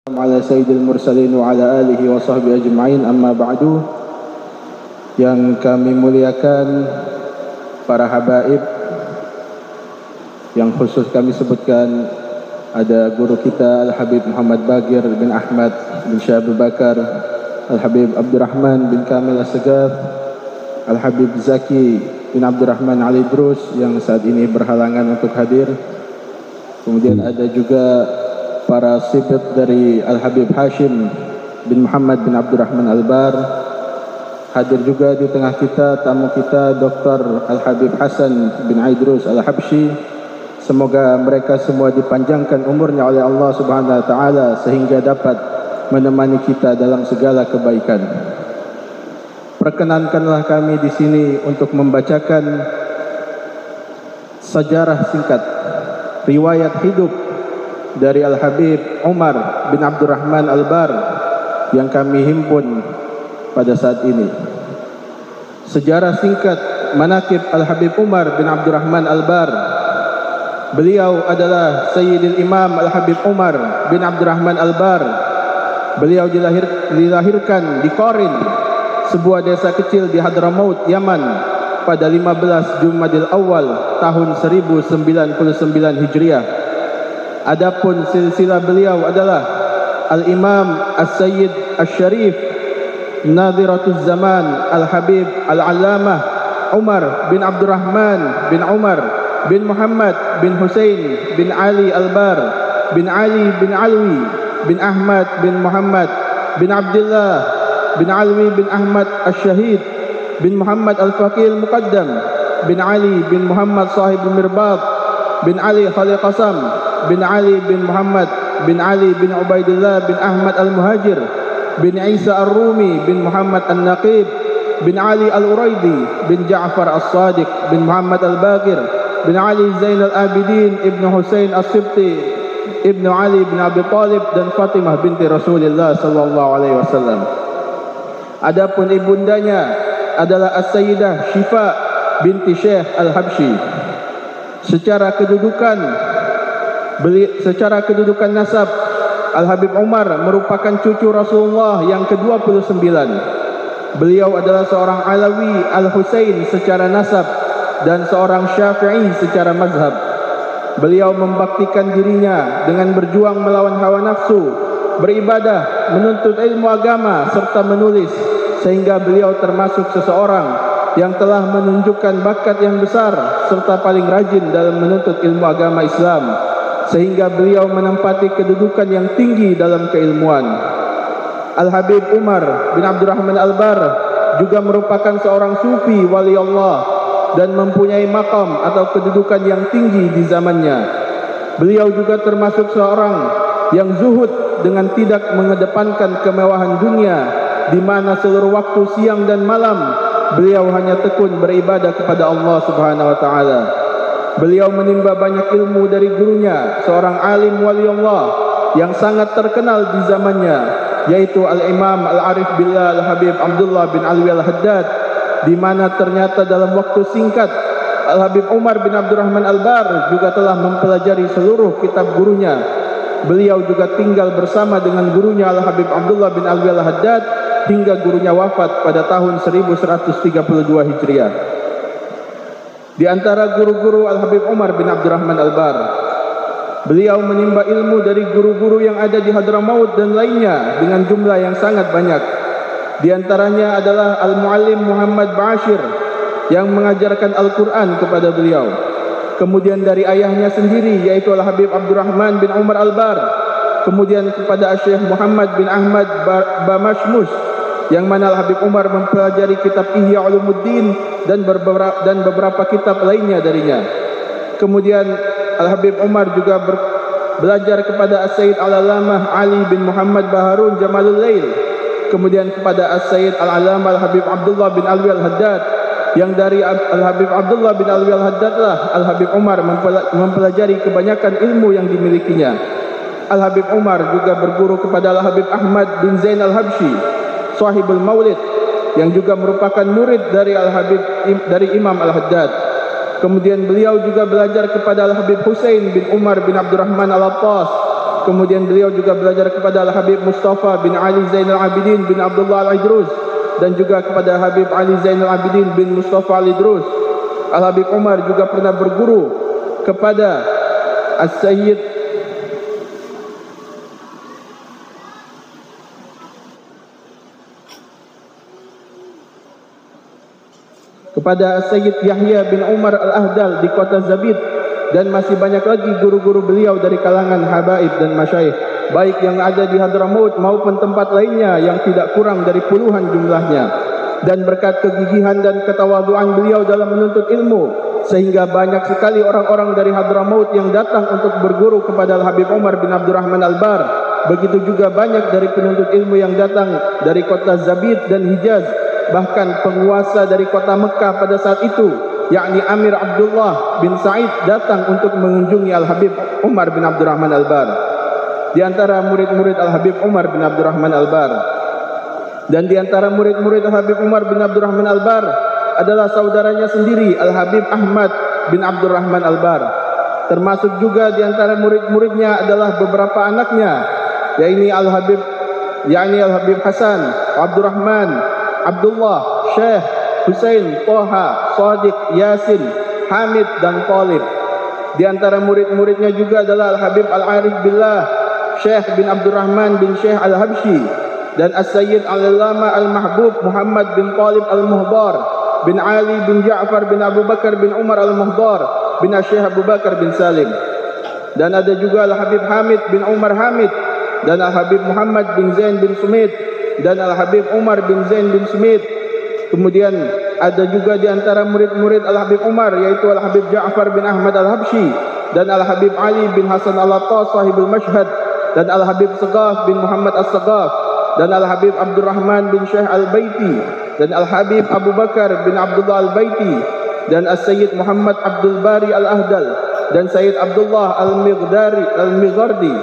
ala sayyidil mursalin wa ala alihi wa sahbihi ajma'in, amma ba'du. Yang kami muliakan para habaib, yang khusus kami sebutkan ada guru kita Al-Habib Muhammad Bagir bin Ahmad bin Syekh Abu Bakar, Al-Habib Abdurrahman bin Kamil As-Segaf, Al-Habib Zaki bin Abdurrahman Ali Drus yang saat ini berhalangan untuk hadir. Kemudian ada juga para sifat dari Al-Habib Hashim bin Muhammad bin Abdurrahman Al-Bar. Hadir juga di tengah kita tamu kita Dr. Al-Habib Hasan bin Aidrus Al-Habsyi. Semoga mereka semua dipanjangkan umurnya oleh Allah Subhanahu wa taala sehingga dapat menemani kita dalam segala kebaikan. Perkenankanlah kami di sini untuk membacakan sejarah singkat riwayat hidup dari Al-Habib Umar bin Abdurrahman Al-Bar yang kami himpun pada saat ini. Sejarah singkat manaqib Al-Habib Umar bin Abdurrahman Al-Bar. Beliau adalah Sayyidil Imam Al-Habib Umar bin Abdurrahman Al-Bar. Beliau dilahirkan di Qarin, sebuah desa kecil di Hadramaut, Yaman pada 15 Jumadil Awal tahun 1099 Hijriah. Adapun silsilah beliau adalah Al-Imam As-Sayyid Al-Syarif Nadhiratuz Zaman Al-Habib Al-Allamah Umar bin Abdurrahman bin Umar bin Muhammad bin Husain bin Ali Al-Bar bin Ali bin Alwi bin Ahmad bin Muhammad bin Abdullah bin Alwi bin Ahmad Al-Syahid bin Muhammad Al-Faqih Al-Muqaddam bin Ali bin Muhammad Sahib Al-Mirbad bin Ali Khalil Qasam bin Ali bin Muhammad bin Ali bin Ubaidillah bin Ahmad Al-Muhajir bin Isa Ar-Rumi bin Muhammad Al-Naqib bin Ali Al-Uraidi bin Ja'far As-Sadiq bin Muhammad Al-Baqir bin Ali Zain Al-Abidin ibn Husain As-Sibti ibn Ali bin Abi Talib dan Fatimah binti Rasulullah sallallahu alaihi wasallam. Adapun ibundanya adalah As-Sayyidah Syifa binti Syekh Al-Habsyi. Secara kedudukan nasab, Al-Habib Umar merupakan cucu Rasulullah yang ke-29. Beliau adalah seorang Alawi Al-Husain secara nasab dan seorang Syafi'i secara mazhab. Beliau membaktikan dirinya dengan berjuang melawan hawa nafsu, beribadah, menuntut ilmu agama serta menulis, sehingga beliau termasuk seseorang yang telah menunjukkan bakat yang besar serta paling rajin dalam menuntut ilmu agama Islam, sehingga beliau menempati kedudukan yang tinggi dalam keilmuan. Al-Habib Umar bin Abdurrahman Al-Bar juga merupakan seorang sufi wali Allah dan mempunyai makam atau kedudukan yang tinggi di zamannya. Beliau juga termasuk seorang yang zuhud dengan tidak mengedepankan kemewahan dunia, di mana seluruh waktu siang dan malam beliau hanya tekun beribadah kepada Allah Subhanahu wa taala. Beliau menimba banyak ilmu dari gurunya, seorang alim wali Allah yang sangat terkenal di zamannya, yaitu Al-Imam Al-Arif Billah Al-Habib Abdullah bin Alwi Al-Haddad, di mana ternyata dalam waktu singkat Al-Habib Umar bin Abdurrahman Al-Bar juga telah mempelajari seluruh kitab gurunya. Beliau juga tinggal bersama dengan gurunya Al-Habib Abdullah bin Alwi Al-Haddad hingga gurunya wafat pada tahun 1132 Hijriah. Di antara guru-guru Al-Habib Umar bin Abdurrahman Al-Bar, beliau menimba ilmu dari guru-guru yang ada di Hadramaut dan lainnya dengan jumlah yang sangat banyak. Di antaranya adalah Al-Muallim Muhammad Bashir yang mengajarkan Al-Quran kepada beliau. Kemudian dari ayahnya sendiri, yaitu Al-Habib Abdurrahman bin Umar Al-Bar. Kemudian kepada Syekh Muhammad bin Ahmad Bamashmus, yang mana Al-Habib Umar mempelajari kitab Ihya Ulumuddin dan beberapa kitab lainnya darinya. Kemudian Al-Habib Umar juga belajar kepada As-Sayyid Al-Allamah Ali bin Muhammad Baharun Jamalul Lail. Kemudian kepada As-Sayyid Al-Allamah Al-Habib Abdullah bin Alwi Al-Haddad, yang dari Al-Habib Abdullah bin Alwi Al-Haddad lah Al-Habib Umar mempelajari kebanyakan ilmu yang dimilikinya. Al-Habib Umar juga berguru kepada Al-Habib Ahmad bin Zain Al-Habsyi, Sahibul Maulid, yang juga merupakan murid dari Imam Al-Haddad. Kemudian beliau juga belajar kepada Al-Habib Husain bin Umar bin Abdurrahman Al-Attas, Kemudian beliau juga belajar kepada Al-Habib Mustafa bin Ali Zainal Abidin bin Abdullah Al-Idrus, dan juga kepada Habib Ali Zainal Abidin bin Mustafa Al-Idrus. Al-Habib Umar juga pernah berguru kepada As-Sayyid Yahya bin Umar Al-Ahdal di kota Zabid, dan masih banyak lagi guru-guru beliau dari kalangan habaib dan masyayikh, baik yang ada di Hadramaut maupun tempat lainnya yang tidak kurang dari puluhan jumlahnya. Dan berkat kegigihan dan ketawaduan beliau dalam menuntut ilmu, sehingga banyak sekali orang-orang dari Hadramaut yang datang untuk berguru kepada Al-Habib Umar bin Abdurrahman Al-Bar. Begitu juga banyak dari penuntut ilmu yang datang dari kota Zabid dan Hijaz. Bahkan penguasa dari kota Mekah pada saat itu, yakni Amir Abdullah bin Sa'id, datang untuk mengunjungi Al-Habib Umar bin Abdurrahman Al-Bar. Di antara murid-murid Al-Habib Umar bin Abdurrahman Al-Bar, dan di antara murid-murid Al-Habib Umar bin Abdurrahman Al-Bar adalah saudaranya sendiri, Al-Habib Ahmad bin Abdurrahman Al-Bar. Termasuk juga di antara murid-muridnya adalah beberapa anaknya, yakni Al-Habib Hasan, Abdurrahman, Abdullah, Syekh, Husain, Toha, Sadiq, Yasin, Hamid, dan Talib. Di antara murid-muridnya juga adalah Al-Habib Al-Arif Billah, Syekh bin Abdurrahman bin Syekh Al-Habsyi, dan As-Sayyid Al-Allama Al-Mahbub Muhammad bin Talib Al-Muhdar, bin Ali bin Ja'far bin Abu Bakar bin Umar Al-Muhdar, bin Syekh Abu Bakar bin Salim. Dan ada juga Al-Habib Hamid bin Umar Hamid, dan Al-Habib Muhammad bin Zain bin Sumit, dan Al-Habib Umar bin Zain bin Sumit. Kemudian ada juga di antara murid-murid Al-Habib Umar, yaitu Al-Habib Ja'far bin Ahmad Al-Habsyi, dan Al-Habib Ali bin Hasan Al-Attas sahibul Mashhad, dan Al-Habib Sagaf bin Muhammad As-Sagaf, dan Al-Habib Abdurrahman bin Syekh Al-Baiti, dan Al-Habib Abu Bakar bin Abdullah Al-Baiti, dan As-Sayyid Muhammad Abdul Bari Al-Ahdal, dan Sayyid Abdullah Al-Mighardi,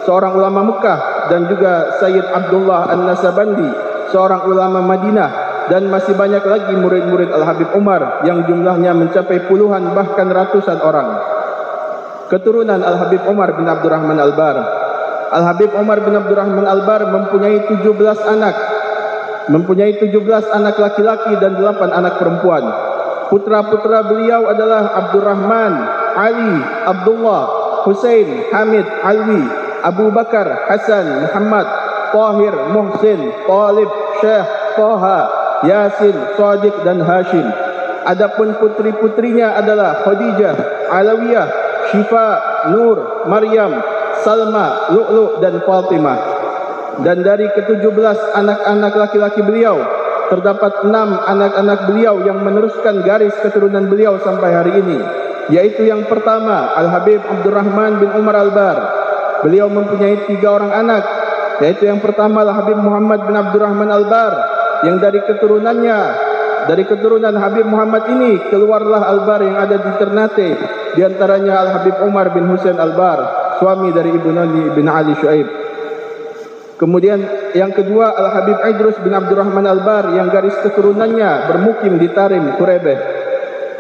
seorang ulama Mekah, dan juga Sayyid Abdullah An-Nasabandi, seorang ulama Madinah, dan masih banyak lagi murid-murid Al-Habib Umar yang jumlahnya mencapai puluhan bahkan ratusan orang. Keturunan Al-Habib Umar bin Abdurrahman Al-Bar. Al-Habib Umar bin Abdurrahman Al-Bar mempunyai 17 anak. Mempunyai 17 anak laki-laki dan 8 anak perempuan. Putra-putra beliau adalah Abdurrahman, Ali, Abdullah, Husain, Hamid, Alwi, Abu Bakar, Hasan, Muhammad, Tahir, Muhsin, Talib, Syekh, Toha, Yasin, Sadiq, dan Hashim. Adapun putri-putrinya adalah Khadijah, Alawiyah, Syifa, Nur, Maryam, Salma, Lu'lu', dan Fatimah. Dan dari ke-17 anak-anak laki-laki beliau, terdapat 6 anak-anak beliau yang meneruskan garis keturunan beliau sampai hari ini, yaitu yang pertama Al-Habib Abdurrahman bin Umar Al-Bar. Beliau mempunyai 3 orang anak, yaitu yang pertama Al-Habib Muhammad bin Abdurrahman Al-Bar, yang dari keturunan Habib Muhammad ini keluarlah Al-Bar yang ada di Ternate, di antaranya Al-Habib Umar bin Husain Al-Bar, suami dari Ibu Nani bin Ali Shu'aib. Kemudian yang kedua Al-Habib Idrus bin Abdurrahman Al-Bar, yang garis keturunannya bermukim di Tarim, Kurebeh.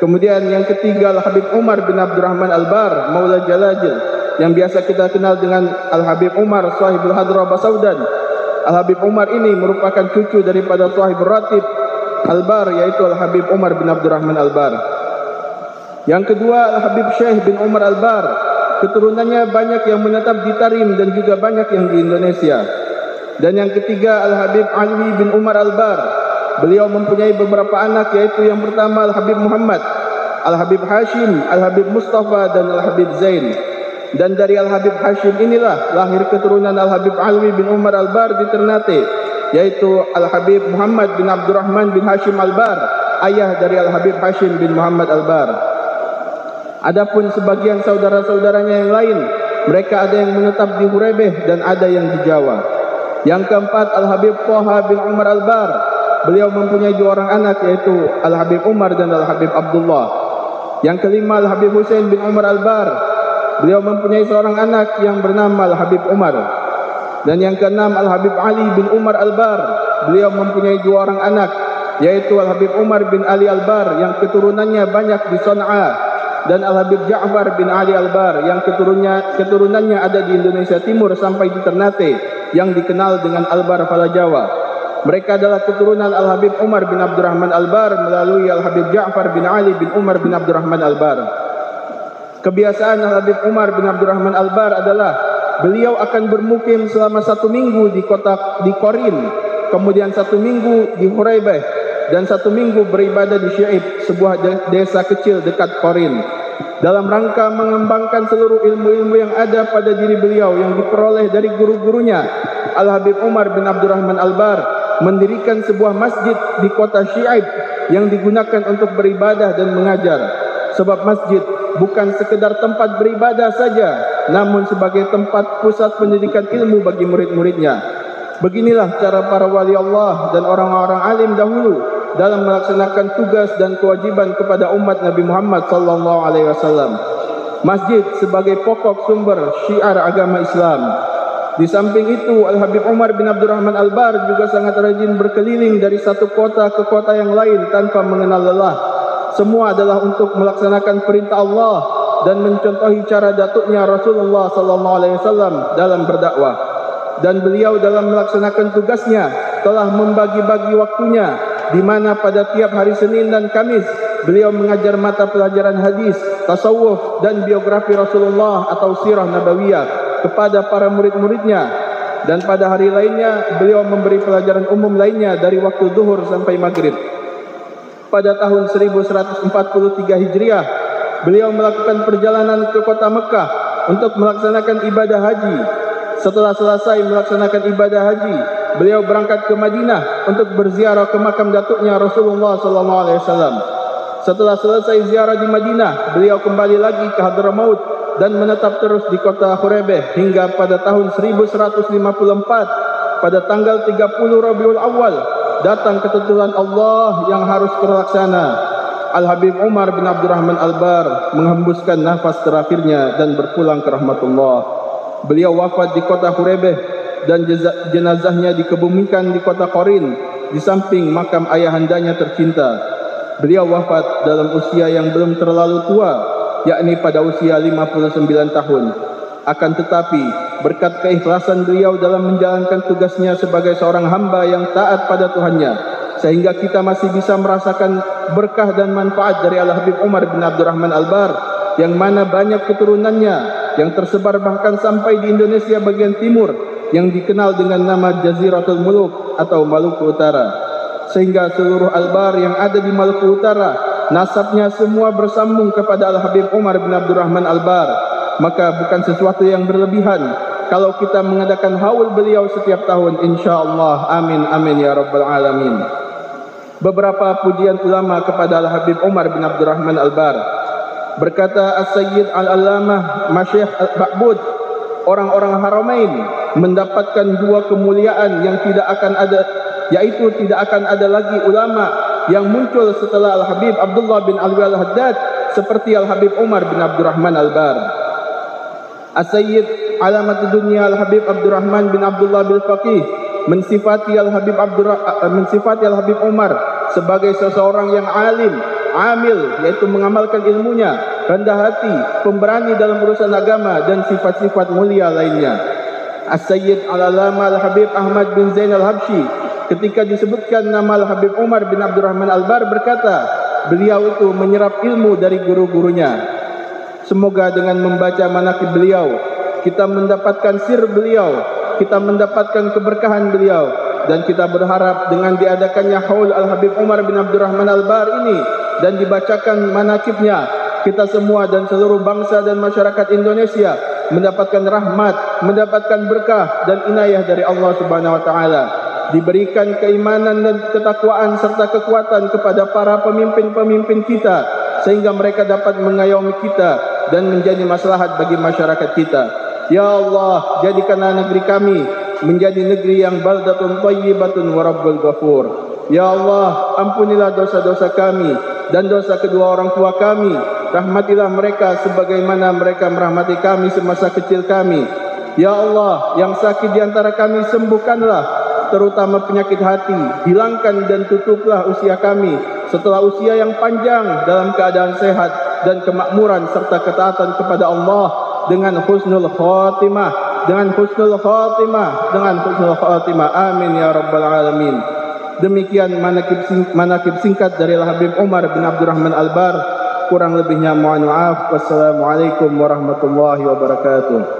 Kemudian yang ketiga Al-Habib Umar bin Abdurrahman Al-Bar, Maula Jalajil, yang biasa kita kenal dengan Al-Habib Umar sahibul Hadra Basaudan. Al-Habib Umar ini merupakan cucu daripada sahibul Ratib Al-Bar, yaitu Al-Habib Umar bin Abdurrahman Al-Bar. Yang kedua Al-Habib Syekh bin Umar Al-Bar, keturunannya banyak yang menetap di Tarim dan juga banyak yang di Indonesia. Dan yang ketiga Al-Habib Ali bin Umar Al-Bar, beliau mempunyai beberapa anak, yaitu yang pertama Al-Habib Muhammad, Al-Habib Hashim, Al-Habib Mustafa, dan Al-Habib Zain. Dan dari Al-Habib Hashim inilah lahir keturunan Al-Habib Alwi bin Umar Al-Bar di Ternate, yaitu Al-Habib Muhammad bin Abdurrahman bin Hashim Al-Bar, ayah dari Al-Habib Hashim bin Muhammad Al-Bar. Adapun sebagian saudara-saudaranya yang lain, mereka ada yang menetap di Hurebeh dan ada yang di Jawa. Yang keempat Al-Habib Toha bin Umar Al-Bar, beliau mempunyai 2 orang anak, yaitu Al-Habib Umar dan Al-Habib Abdullah. Yang kelima Al-Habib Husain bin Umar Al-Bar, beliau mempunyai seorang anak yang bernama Al-Habib Umar. Dan yang keenam Al-Habib Ali bin Umar Al-Bar, beliau mempunyai 2 orang anak, yaitu Al-Habib Umar bin Ali Al-Bar, yang keturunannya banyak di Son'a, dan Al-Habib Ja'far bin Ali Albar yang keturunannya ada di Indonesia Timur sampai di Ternate yang dikenal dengan Albar Falajawa. Mereka adalah keturunan Al-Habib Umar bin Abdurrahman Albar melalui Al-Habib Ja'far bin Ali bin Umar bin Abdurrahman Albar. Kebiasaan Al-Habib Umar bin Abdurrahman Albar adalah beliau akan bermukim selama 1 minggu di Qorin, kemudian 1 minggu di Huraybah, dan 1 minggu beribadah di Syaib, sebuah desa kecil dekat Qorin, dalam rangka mengembangkan seluruh ilmu-ilmu yang ada pada diri beliau yang diperoleh dari guru-gurunya. Al-Habib Umar bin Abdurrahman Albar mendirikan sebuah masjid di kota Syaib yang digunakan untuk beribadah dan mengajar. Sebab masjid bukan sekedar tempat beribadah saja, namun sebagai tempat pusat pendidikan ilmu bagi murid-muridnya. Beginilah cara para wali Allah dan orang-orang alim dahulu dalam melaksanakan tugas dan kewajiban kepada umat Nabi Muhammad sallallahu alaihi wasallam. Masjid sebagai pokok sumber syiar agama Islam. Di samping itu, Al-Habib Umar bin Abdurrahman Albar juga sangat rajin berkeliling dari satu kota ke kota yang lain tanpa mengenal lelah. Semua adalah untuk melaksanakan perintah Allah dan mencontohi cara datuknya Rasulullah sallallahu alaihi wasallam dalam berdakwah. Dan beliau dalam melaksanakan tugasnya telah membagi-bagi waktunya, di mana pada tiap hari Senin dan Kamis beliau mengajar mata pelajaran hadis, tasawuf dan biografi Rasulullah atau sirah nabawiyah kepada para murid-muridnya, dan pada hari lainnya beliau memberi pelajaran umum lainnya dari waktu zuhur sampai maghrib. Pada tahun 1143 Hijriah, beliau melakukan perjalanan ke kota Mekah untuk melaksanakan ibadah haji. Setelah selesai melaksanakan ibadah haji, beliau berangkat ke Madinah untuk berziarah ke makam datuknya Rasulullah SAW. Setelah selesai ziarah di Madinah, beliau kembali lagi ke Hadramaut dan menetap terus di kota Huraybah hingga pada tahun 1154 pada tanggal 30 Rabiul Awal datang ketentuan Allah yang harus terlaksana. Al-Habib Umar bin Abdurrahman Albar menghembuskan nafas terakhirnya dan berpulang ke rahmatullah. Beliau wafat di kota Huraybah dan jenazahnya dikebumikan di kota Qorin di samping makam ayahandanya tercinta. Beliau wafat dalam usia yang belum terlalu tua, yakni pada usia 59 tahun. Akan tetapi, berkat keikhlasan beliau dalam menjalankan tugasnya sebagai seorang hamba yang taat pada Tuhannya, sehingga kita masih bisa merasakan berkah dan manfaat dari Al-Habib Umar bin Abdurrahman Albar, yang mana banyak keturunannya yang tersebar bahkan sampai di Indonesia bagian timur, yang dikenal dengan nama Jaziratul Muluk atau Maluku Utara. Sehingga seluruh Albar yang ada di Maluku Utara, nasabnya semua bersambung kepada Al-Habib Umar bin Abdurrahman Albar. Maka bukan sesuatu yang berlebihan kalau kita mengadakan haul beliau setiap tahun, insyaAllah. Amin, amin ya Rabbal Alamin. Beberapa pujian ulama kepada Al-Habib Umar bin Abdurrahman Albar. Berkata As-Sayyid Al-Allamah Masyayikh Al-Ba'bud, orang-orang Haramain mendapatkan dua kemuliaan yang tidak akan ada, yaitu tidak akan ada lagi ulama yang muncul setelah Al-Habib Abdullah bin Alwi Al-Haddad seperti Al-Habib Umar bin Abdurrahman Albar. As-Sayyid Alamat Dunia Al-Habib Abdurrahman bin Abdullah bil Faqih mensifati Al-Habib Umar sebagai seseorang yang alim, amil, yaitu mengamalkan ilmunya, rendah hati, pemberani dalam urusan agama dan sifat-sifat mulia lainnya. As-Sayyid Al-Alama Al-Habib Ahmad bin Zain Al-Habsyi ketika disebutkan nama Al-Habib Umar bin Abdurrahman Albar berkata, beliau itu menyerap ilmu dari guru-gurunya. Semoga dengan membaca manaqib beliau, kita mendapatkan sir beliau, kita mendapatkan keberkahan beliau, dan kita berharap dengan diadakannya haul Al-Habib Umar bin Abdurrahman Albar ini dan dibacakan manaqibnya, kita semua dan seluruh bangsa dan masyarakat Indonesia mendapatkan rahmat, mendapatkan berkah dan inayah dari Allah Subhanahu wa taala. Diberikan keimanan dan ketakwaan serta kekuatan kepada para pemimpin-pemimpin kita sehingga mereka dapat mengayomi kita dan menjadi maslahat bagi masyarakat kita. Ya Allah, jadikanlah negeri kami menjadi negeri yang baldatun thayyibatun wa rabbul ghafur. Ya Allah, ampunilah dosa-dosa kami dan dosa kedua orang tua kami. Rahmatilah mereka sebagaimana mereka merahmati kami semasa kecil kami. Ya Allah, yang sakit di antara kami sembuhkanlah, terutama penyakit hati, hilangkan dan tutuplah usia kami setelah usia yang panjang dalam keadaan sehat. dan kemakmuran serta ketaatan kepada Allah dengan husnul khatimah, dengan husnul khatimah, dengan husnul khatimah. Amin ya rabbal alamin. Demikian manakib singkat dari Habib Umar bin Abdurrahman Al-Bar. Kurang lebihnya mohon maaf. Wassalamualaikum warahmatullahi wabarakatuh.